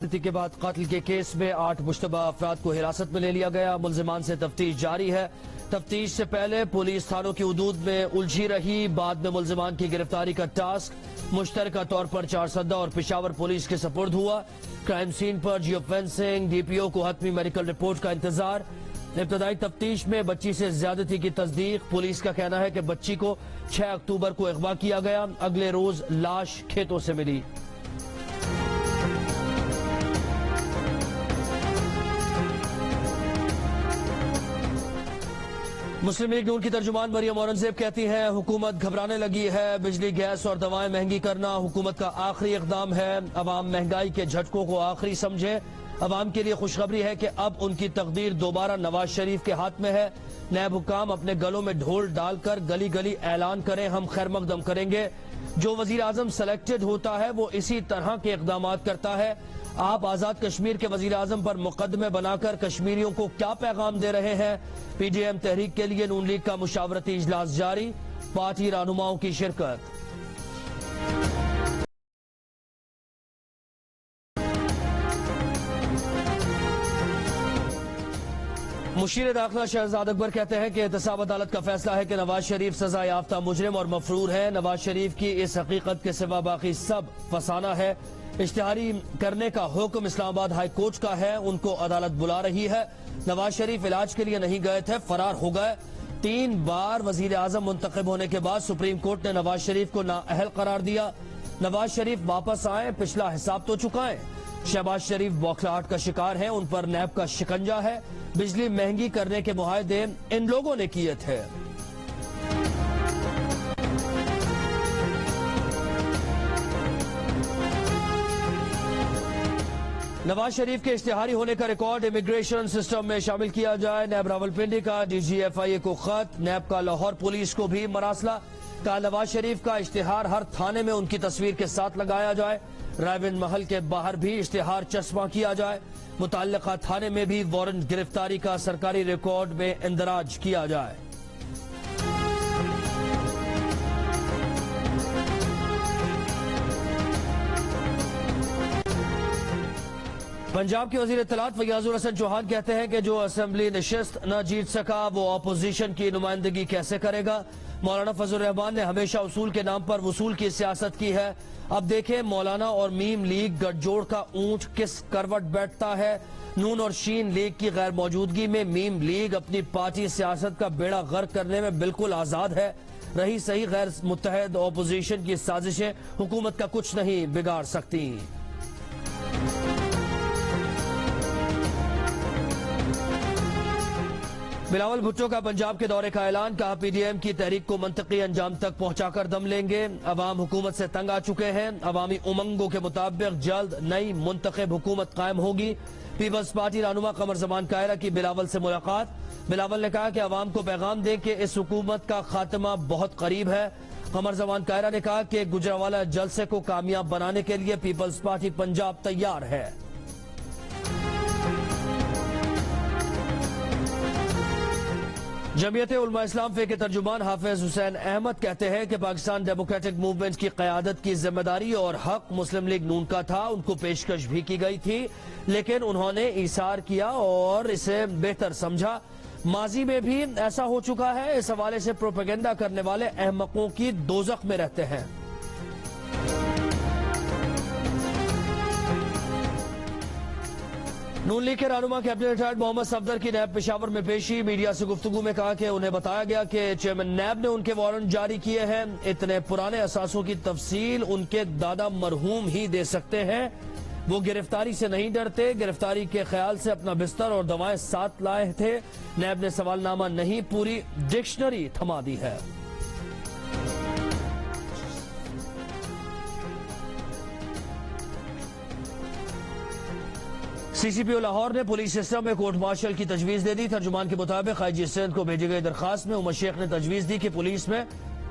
के बाद कत्ल के केस में 8 मुश्तबा अफराद को हिरासत में ले लिया गया। मुलजिमान से तफ्तीश जारी है। तफ्तीश से पहले पुलिस थानों की हदूद में उलझी रही। बाद में मुलजिमान की गिरफ्तारी का टास्क मुश्तरका तौर पर चारसदा और पेशावर पुलिस के सपुर्द हुआ। क्राइम सीन पर जियो फेंसिंग, डीपीओ को हतमी मेडिकल रिपोर्ट का इंतजार। इब्तदाई तफ्तीश में बच्ची से ज्यादती की तस्दीक। पुलिस का कहना है कि बच्ची को 6 अक्टूबर को अगवा किया गया। अगले रोज लाश खेतों से मिली। मुस्लिम लीग नून की तर्जुमान मरियम औरंगजेब कहती हैं, हुकूमत घबराने लगी है। बिजली, गैस और दवाएं महंगी करना हुकूमत का आखिरी इकदाम है। अवाम महंगाई के झटकों को आखिरी समझे। अवाम के लिए खुशखबरी है कि अब उनकी तकदीर दोबारा नवाज शरीफ के हाथ में है। नैब हुकाम अपने गलों में ढोल डालकर गली गली ऐलान करें, हम खैर मकदम करेंगे। जो वजीर आजम सेलेक्टेड होता है वो इसी तरह के इकदाम करता है। आप आजाद कश्मीर के वजीर आजम पर मुकदमे बनाकर कश्मीरियों को क्या पैगाम दे रहे हैं? पीडीएम तहरीक के लिए नून लीग का मुशावरती इजलास जारी। पार्टी रहनुमाओं की शिरकत। मुशीर दाखिला शहजाद अकबर कहते हैं कि एहतसाब अदालत का फैसला है कि नवाज शरीफ सजा याफ्ता मुजरिम और मफरूर है। नवाज शरीफ की इस हकीकत के सिवा बाकी सब फसाना है। इश्तिहारी करने का हुक्म इस्लामाबाद हाई कोर्ट का है। उनको अदालत बुला रही है। नवाज शरीफ इलाज के लिए नहीं गए थे, फरार हो गए। 3 बार वजीर आजम मुंतखब होने के बाद सुप्रीम कोर्ट ने नवाज शरीफ को नाअहल करार दिया। नवाज शरीफ वापस आए, पिछला हिसाब तो चुकाएं। शहबाज शरीफ बौखलाहट का शिकार है, उन पर नैब का शिकंजा है। बिजली महंगी करने के मुआहदे इन लोगों ने किए थे। नवाज शरीफ के इश्तिहारी होने का रिकॉर्ड इमिग्रेशन सिस्टम में शामिल किया जाए। नैब रावलपिंडी का DGFIA को खत। नैब का लाहौर पुलिस को भी मरासला। कहा नवाज शरीफ का इश्तिहार हर थाने में उनकी तस्वीर के साथ लगाया जाए। रायविंद महल के बाहर भी इश्तिहार चस्पा किया जाए। मुतल्लिका थाने में भी वारंट गिरफ्तारी का सरकारी रिकॉर्ड में इंदराज किया जाए। पंजाब के वजीर इत्तलात फयाजुल हसन चौहान कहते हैं कि जो असेंबली नशिस्त न जीत सका वो अपोजिशन की नुमाइंदगी कैसे करेगा? मौलाना फजल रहमान ने हमेशा उसूल के नाम पर वसूल की सियासत की है। अब देखें मौलाना और मीम लीग गठजोड़ का ऊंट किस करवट बैठता है। नून और शीन लीग की गैर मौजूदगी में मीम लीग अपनी पार्टी सियासत का बेड़ा गर्क करने में बिल्कुल आजाद है। रही सही गैर मुत्तहद अपोजिशन की साजिशें हुकूमत का कुछ नहीं बिगाड़ सकती। बिलावल भुट्टो का पंजाब के दौरे का ऐलान। कहा पीडीएम की तहरीक को मंतकी अंजाम तक पहुंचाकर दम लेंगे। अवाम हुकूमत से तंग आ चुके हैं। अवामी उमंगों के मुताबिक जल्द नई मुंतखब हुकूमत कायम होगी। पीपल्स पार्टी रहनुमा कमर जमान कायरा की बिलावल से मुलाकात। बिलावल ने कहा कि अवाम को पैगाम दें कि इस हुकूमत का खात्मा बहुत करीब है। कमर जमान कायरा ने कहा कि गुजरावाला जलसे को कामयाब बनाने के लिए पीपल्स पार्टी पंजाब तैयार है। जमीयत उलमा इस्लाम फे के तर्जुमान हाफिज हुसैन अहमद कहते हैं कि पाकिस्तान डेमोक्रेटिक मूवमेंट की क़यादत की जिम्मेदारी और हक मुस्लिम लीग नून का था। उनको पेशकश भी की गई थी लेकिन उन्होंने इसार किया और इसे बेहतर समझा। माजी में भी ऐसा हो चुका है। इस हवाले से प्रोपेगेंडा करने वाले अहमकों की दोजख में रहते हैं। नून लीग के रहनुमा कैप्टन रिटायर्ड मोहम्मद सफदर की नैब पेशावर में पेशी। मीडिया से गुफ्तगू में कहा कि उन्हें बताया गया कि चेयरमैन नैब ने उनके वारंट जारी किए हैं। इतने पुराने असासों की तफसील उनके दादा मरहूम ही दे सकते हैं। वो गिरफ्तारी से नहीं डरते। गिरफ्तारी के ख्याल से अपना बिस्तर और दवाएं साथ लाए थे। नैब ने सवालनामा नहीं, पूरी डिक्शनरी थमा दी है। CCPO लाहौर ने पुलिस सिस्टम में कोर्ट मार्शल की तजवीज दे दी। तर्जुमान के मुताबिक IG सिंध को भेजी गई दरखास्त में उमर शेख ने तजवीज दी कि पुलिस में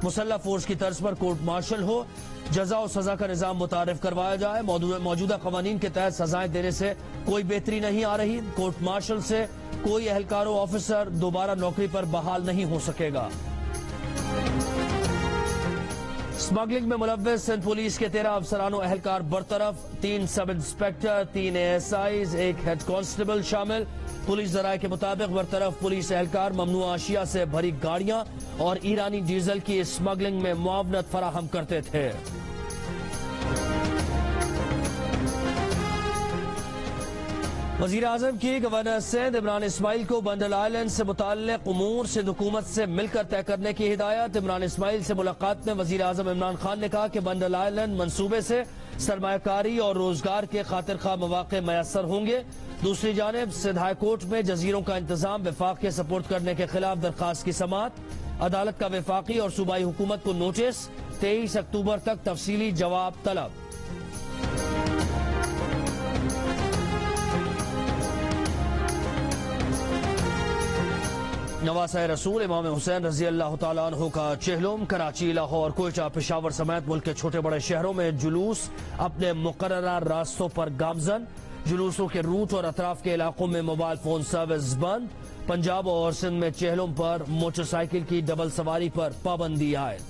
मुसल्लह फोर्स की तर्ज पर कोर्ट मार्शल हो। जजा और सजा का निजाम मुतारिफ करवाया जाए। मौजूदा कवानीन के तहत सजाएं देने से कोई बेहतरी नहीं आ रही। कोर्ट मार्शल से कोई एहलकार ऑफिसर दोबारा नौकरी पर बहाल नहीं हो सकेगा। स्मगलिंग में मुलव्वस सिंध पुलिस के 13 अफसरानों एहलकार बरतरफ, 3 sub inspector, 3 ASIs, 1 head constable शामिल। पुलिस जराये के मुताबिक बरतरफ पुलिस एहलकार ममनुआ अशिया से भरी गाड़ियां और ईरानी डीजल की स्मगलिंग में मुआवनत फराहम करते थे। वजीर आजम की गवर्नर सिंध इमरान इस्माइल को बंडल आइलैंड से मुताल्लिक उमूर सिंध हुकूमत से मिलकर तय करने की हिदायत। इमरान इस्माइल से मुलाकात में वजीर आजम इमरान खान ने कहा कि बंडल आइलैंड मनसूबे से सरमायाकारी और रोजगार के खातिर खा मौके मैसर होंगे। दूसरी जानिब सिंध हाई कोर्ट में जजीरों का इंतजाम विफाक के सपोर्ट करने के खिलाफ दरखास्त की समाअत। अदालत का विफाकी और सूबाई हुकूमत को नोटिस, 23 अक्टूबर तक तफसीली जवाब तलब। नवासा रसूल इमाम हुसैन रजी अल्लाह तआला अन्हु का चेहलुम कराची, लाहौर, कोयटा, पेशावर समेत मुल्क के छोटे बड़े शहरों में जुलूस अपने मुकर्ररा रास्तों पर गामजन। जुलूसों के रूट और अतराफ के इलाकों में मोबाइल फोन सर्विस बंद। पंजाब और सिंध में चेहलुम पर मोटरसाइकिल की डबल सवारी पर पाबंदी आयद।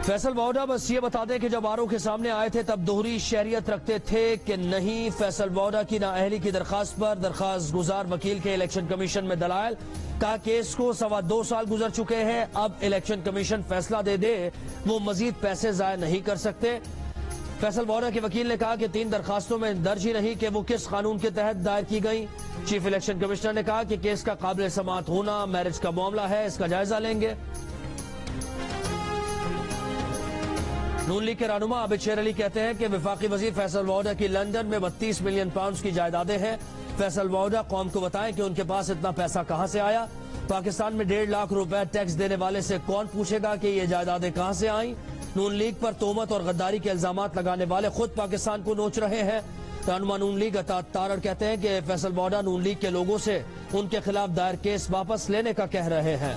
फैसल वाउडा बस ये बता दें कि जब आरओ के सामने आए थे तब दोहरी शहरियत रखते थे कि नहीं। फैसल वाउडा की नाअहली की दरखास्त पर दरखास्त गुजार वकील के इलेक्शन कमीशन में दलाल। कहा केस को 2.25 साल गुजर चुके हैं, अब इलेक्शन कमीशन फैसला दे दे, वो मजीद पैसे जाया नहीं कर सकते। फैसल वाउडा के वकील ने कहा कि 3 दरखास्तों में दर्ज ही नहीं कि वो किस कानून के तहत दायर की गई। चीफ इलेक्शन कमिश्नर ने कहा कि केस का काबिल समाअत होना मैरिज का मामला है, इसका जायजा लेंगे। नून लीग के रहनुमा आबिद शेर अली कहते हैं कि वफाकी वजीर फैसल वाउडा की लंदन में 32 मिलियन पाउंड की जायदादें हैं। फैसल वाउडा कौम को बताएं कि उनके पास इतना पैसा कहां से आया। पाकिस्तान में 1.5 लाख रुपए टैक्स देने वाले से कौन पूछेगा कि ये जायदादें कहां से आई। नून लीग पर तोहमत और गद्दारी के इल्जामात लगाने वाले खुद पाकिस्तान को नोच रहे हैं। रहनुमा नून लीग अतात तारड़ कहते हैं कि फैसल वाउडा नून लीग के लोगों से उनके खिलाफ दायर केस वापस लेने का कह रहे हैं।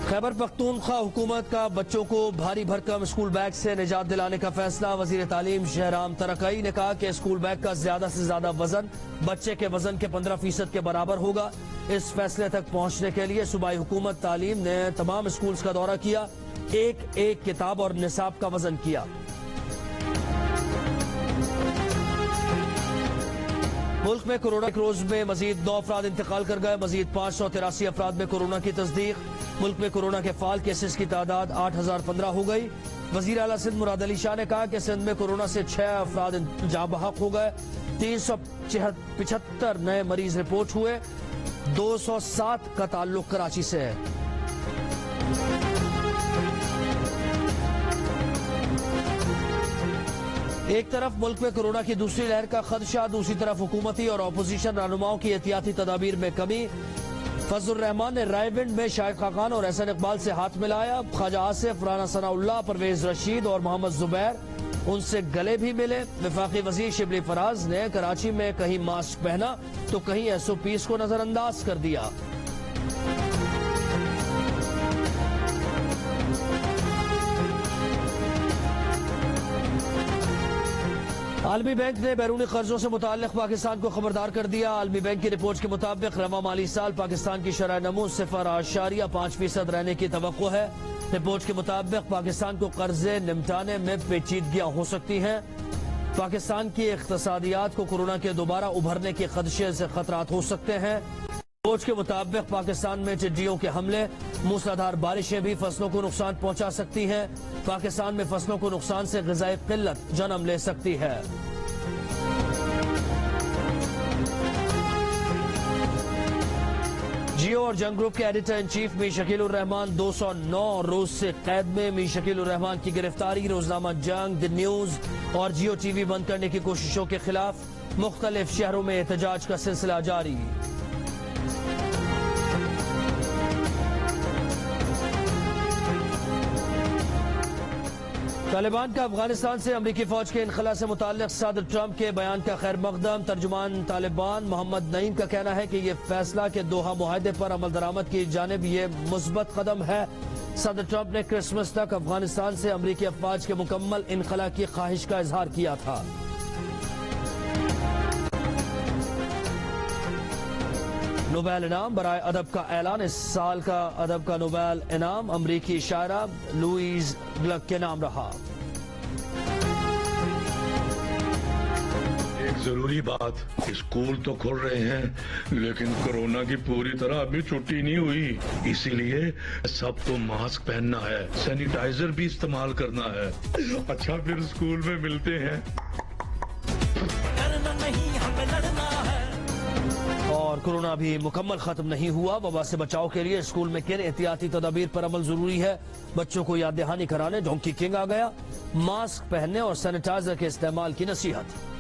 खैबर पख्तूनख्वा हुकूमत का बच्चों को भारी भरकम स्कूल बैग से निजात दिलाने का फैसला। वजीर तालीम शहराम तरकई ने कहा कि स्कूल बैग का ज्यादा से ज्यादा वजन बच्चे के वजन के 15% के बराबर होगा। इस फैसले तक पहुंचने के लिए सूबाई हुकूमत तालीम ने तमाम स्कूल्स का दौरा किया, एक किताब और निसाब का वजन किया। मुल्क में कोरोना एक रोज में मजीद 9 अफराद इंतकाल कर गए। मजीद 583 अफराद में कोरोना की तस्दीक। मुल्क में कोरोना के फाल केसेस की तादाद 8015 हो गई। वजीर आला सिंध मुराद अली शाह ने कहा कि सिंध में कोरोना से 6 अफराद जाँ बहक हो गए। 375 नए मरीज रिपोर्ट हुए। 207 का ताल्लुक कराची से है। एक तरफ मुल्क में कोरोना की दूसरी लहर का खदशा, दूसरी तरफ हुकूमती और अपोजिशन रहनुमाओं की एहतियाती तदाबीर में कमी। फजलुर रहमान ने रायविंड में शाहिद खाकान और एहसन इकबाल से हाथ मिलाया। ख्वाजा आसिफ, राना सनाउल्लाह, परवेज रशीद और मोहम्मद जुबैर उनसे गले भी मिले। वफाकी वजीर शिबली फराज ने कराची में कहीं मास्क पहना तो कहीं SOPs को नजरअंदाज कर दिया। आलमी बैंक ने बैरूनी कर्जों से मुताल्लिक पाकिस्तान को खबरदार कर दिया। आलमी बैंक की रिपोर्ट के मुताबिक रवा माली साल पाकिस्तान की शरह नमू 0.5% रहने की तवक्को है। रिपोर्ट के मुताबिक पाकिस्तान को कर्जे निपटाने में पेचीदगियां हो सकती हैं। पाकिस्तान की इक्तसादियात को कोरोना के दोबारा उभरने के खदशे से खतरात हो सकते हैं। रिपोर्ट के मुताबिक पाकिस्तान में टिड्डियों के हमले, मूसलाधार बारिशें भी फसलों को नुकसान पहुंचा सकती हैं। पाकिस्तान में फसलों को नुकसान से ग़िज़ाई किल्लत जन्म ले सकती है। जियो और जंग ग्रुप के editor in chief Mir Shakeel उर रहमान 209 रोज से कैद में। मीर शकील उर रहमान की गिरफ्तारी, रोजनामा जंग, द न्यूज और जियो TV बंद करने की कोशिशों के खिलाफ मुख्तलिफ शहरों में एहतजाज का सिलसिला जारी। तालिबान का अफगानिस्तान से अमरीकी फौज के इनखला से मुताल्लिक सदर ट्रंप के बयान का खैर मकदम। तर्जुमान तालिबान मोहम्मद नईम का कहना है कि यह फैसला के दोहा मुआहदे पर अमल दरामद की जानिब ये मुस्बत कदम है। सदर ट्रंप ने क्रिसमस तक अफगानिस्तान से अमरीकी अफवाज के मुकम्मल इनखला की ख्वाहिश का इजहार किया था। नोबेल इनाम बराए अदब का ऐलान। इस साल का अदब का नोबेल इनाम अमरीकी शायरा लुईज ग्लक के नाम रहा। एक जरूरी बात, स्कूल तो खुल रहे हैं लेकिन कोरोना की पूरी तरह अभी छुट्टी नहीं हुई, इसीलिए सबको मास्क पहनना है, सैनिटाइजर भी इस्तेमाल करना है। अच्छा, फिर स्कूल में मिलते हैं। डरना नहीं, हमें लड़ना है। और कोरोना भी मुकम्मल खत्म नहीं हुआ। वबा से बचाव के लिए स्कूल में किन एहतियाती तदाबीर पर अमल जरूरी है, बच्चों को याद दहानी कराने डोंकी किंग आ गया। मास्क पहनने और सैनिटाइजर के इस्तेमाल की नसीहत।